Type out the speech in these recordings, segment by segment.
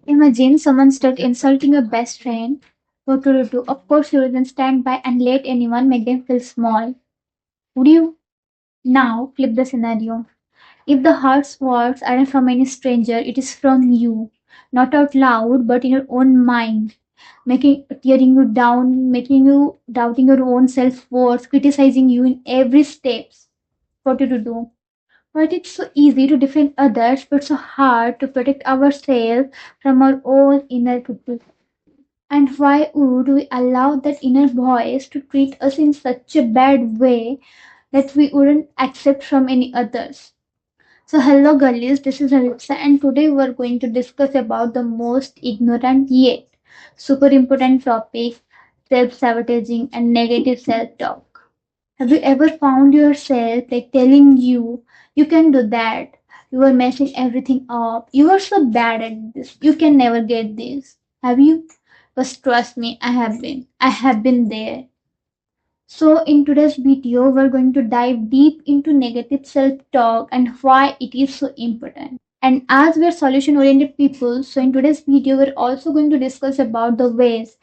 Imagine someone started insulting your best friend. What would you do? Of course, you wouldn't stand by and let anyone make them feel small. Would you? Now, flip the scenario. If the harsh words aren't from any stranger, it is from you. Not out loud, but in your own mind. Tearing you down, making you doubting your own self-worth, criticizing you in every steps. What would you do? But it's so easy to defend others, but so hard to protect ourselves from our own inner critic. And why would we allow that inner voice to treat us in such a bad way that we wouldn't accept from any others? So hello girlies, this is Alexa and today we're going to discuss about the most ignorant yet super important topic, self-sabotaging and negative self-talk. Have you ever found yourself like telling you can do that, you are messing everything up, you are so bad at this, you can never get this? Have you? But trust me, I have been there. So in today's video, we're going to dive deep into negative self-talk and why it is so important. And as we're solution-oriented people, so in today's video, we're also going to discuss about the ways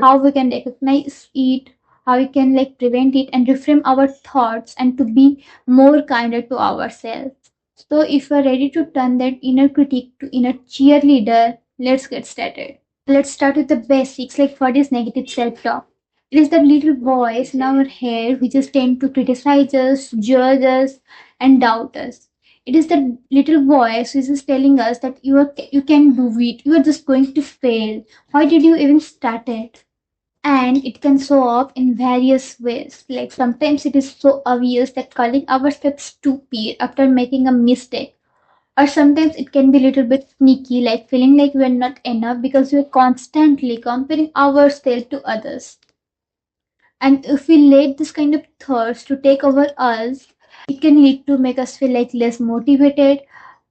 how we can recognize it, how we can like prevent it and reframe our thoughts and to be more kinder to ourselves. So if you're ready to turn that inner critic to inner cheerleader, let's get started. Let's start with the basics, like what is negative self-talk? It is the little voice in our head which is tend to criticize us, judge us, and doubt us. It is the little voice which is telling us that you can do it, you are just going to fail. Why did you even start it? And it can show up in various ways. Like sometimes it is so obvious that calling ourselves stupid after making a mistake, or sometimes it can be a little bit sneaky, like feeling like we're not enough because we're constantly comparing ourselves to others. And if we let this kind of thoughts to take over us, it can lead to make us feel like less motivated,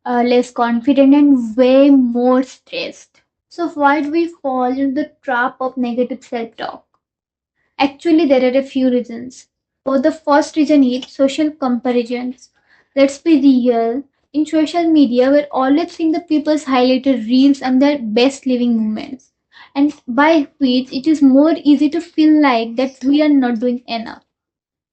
less confident, and way more stressed. So why do we fall into the trap of negative self-talk? Actually, there are a few reasons. So the first reason is social comparisons. Let's be real. In social media, we're always seeing the people's highlighted reels and their best living moments. And by which it is more easy to feel like that we are not doing enough.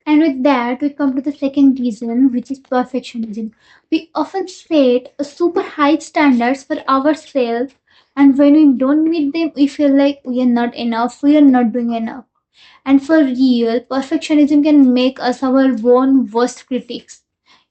And with that, we come to the second reason, which is perfectionism. We often set a super high standards for ourselves, and when we don't meet them, we feel like we are not enough, we are not doing enough. And for real, perfectionism can make us our own worst critics.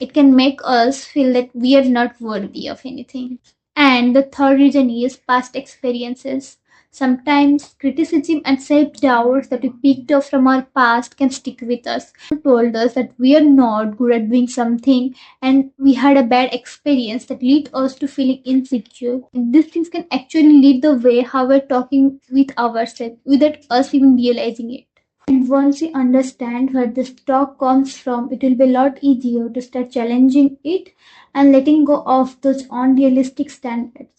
It can make us feel that we are not worthy of anything. And the third reason is past experiences. Sometimes criticism and self doubts that we picked up from our past can stick with us. Told us that we are not good at doing something and we had a bad experience that lead us to feeling insecure. These things can actually lead the way how we're talking with ourselves without us even realizing it. And once we understand where this talk comes from, it will be a lot easier to start challenging it and letting go of those unrealistic standards.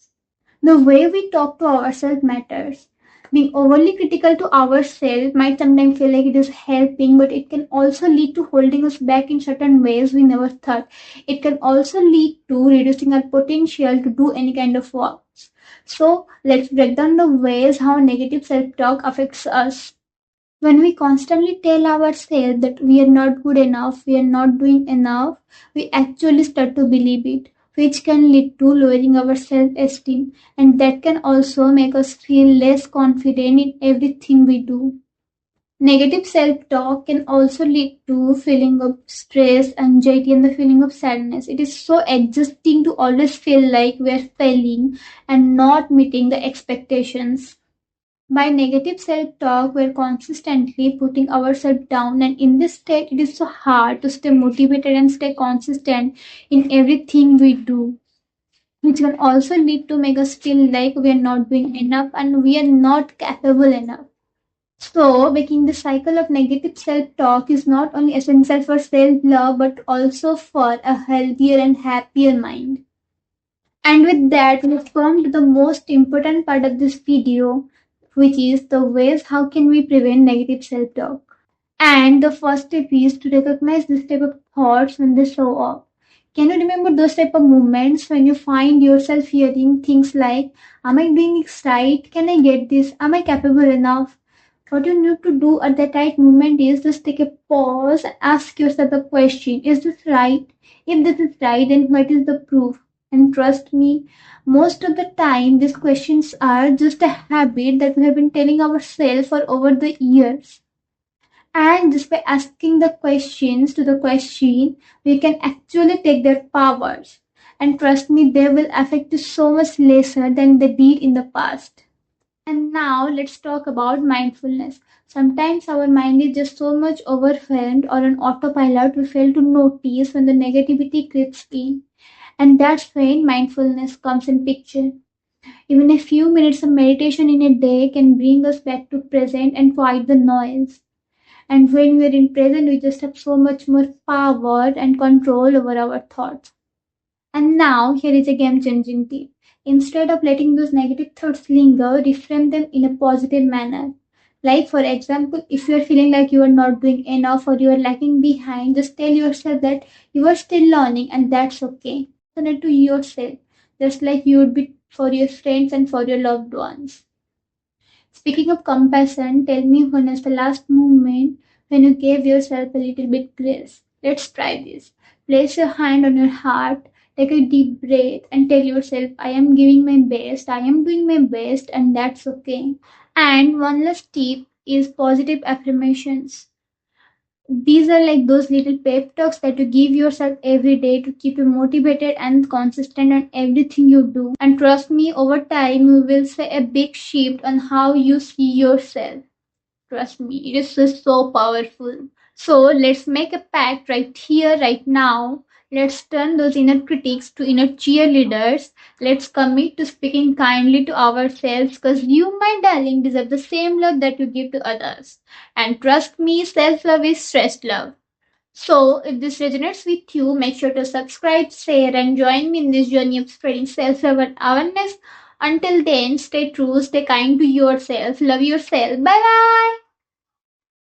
The way we talk to ourselves matters. Being overly critical to ourselves might sometimes feel like it is helping, but it can also lead to holding us back in certain ways we never thought. It can also lead to reducing our potential to do any kind of work. So let's break down the ways how negative self-talk affects us. When we constantly tell ourselves that we are not good enough, we are not doing enough, we actually start to believe it, which can lead to lowering our self esteem, and that can also make us feel less confident in everything we do. Negative self talk can also lead to feeling of stress, anxiety, and the feeling of sadness. It is so exhausting to always feel like we are failing and not meeting the expectations. By negative self talk, we're consistently putting ourselves down, and in this state, it is so hard to stay motivated and stay consistent in everything we do, which can also lead to make us feel like we are not doing enough and we are not capable enough. So, breaking the cycle of negative self talk is not only essential for self love but also for a healthier and happier mind. And with that, we've come to the most important part of this video, which is the ways how can we prevent negative self-talk. And the first step is to recognize this type of thoughts when they show up. Can you remember those type of moments when you find yourself hearing things like, am I doing this right? Can I get this? Am I capable enough? What you need to do at that right moment is just take a pause and ask yourself the question, is this right? If this is right, then what is the proof? And trust me, most of the time these questions are just a habit that we have been telling ourselves for over the years. And just by asking the questions to the question, we can actually take their powers. And trust me, they will affect you so much lesser than they did in the past. And now let's talk about mindfulness. Sometimes our mind is just so much overwhelmed or on autopilot we fail to notice when the negativity creeps in. And that's when mindfulness comes in picture. Even a few minutes of meditation in a day can bring us back to present and quiet the noise. And when we're in present, we just have so much more power and control over our thoughts. And now, here is a game changing tip. Instead of letting those negative thoughts linger, reframe them in a positive manner. Like, for example, if you are feeling like you are not doing enough or you are lagging behind, just tell yourself that you are still learning and that's okay. Connect to yourself, just like you would be for your friends and for your loved ones. Speaking of compassion, tell me when is the last moment when you gave yourself a little bit grace? Let's try this. Place your hand on your heart, take a deep breath, and tell yourself, I am giving my best, I am doing my best, and that's okay. And one last tip is positive affirmations. These are like those little pep talks that you give yourself every day to keep you motivated and consistent on everything you do. And trust me, over time, you will see a big shift on how you see yourself. Trust me, it is just so powerful. So let's make a pact right here, right now. Let's turn those inner critics to inner cheerleaders. Let's commit to speaking kindly to ourselves because you, my darling, deserve the same love that you give to others. And trust me, self love is stress love. So, if this resonates with you, make sure to subscribe, share, and join me in this journey of spreading self love and awareness. Until then, stay true, stay kind to yourself, love yourself. Bye bye.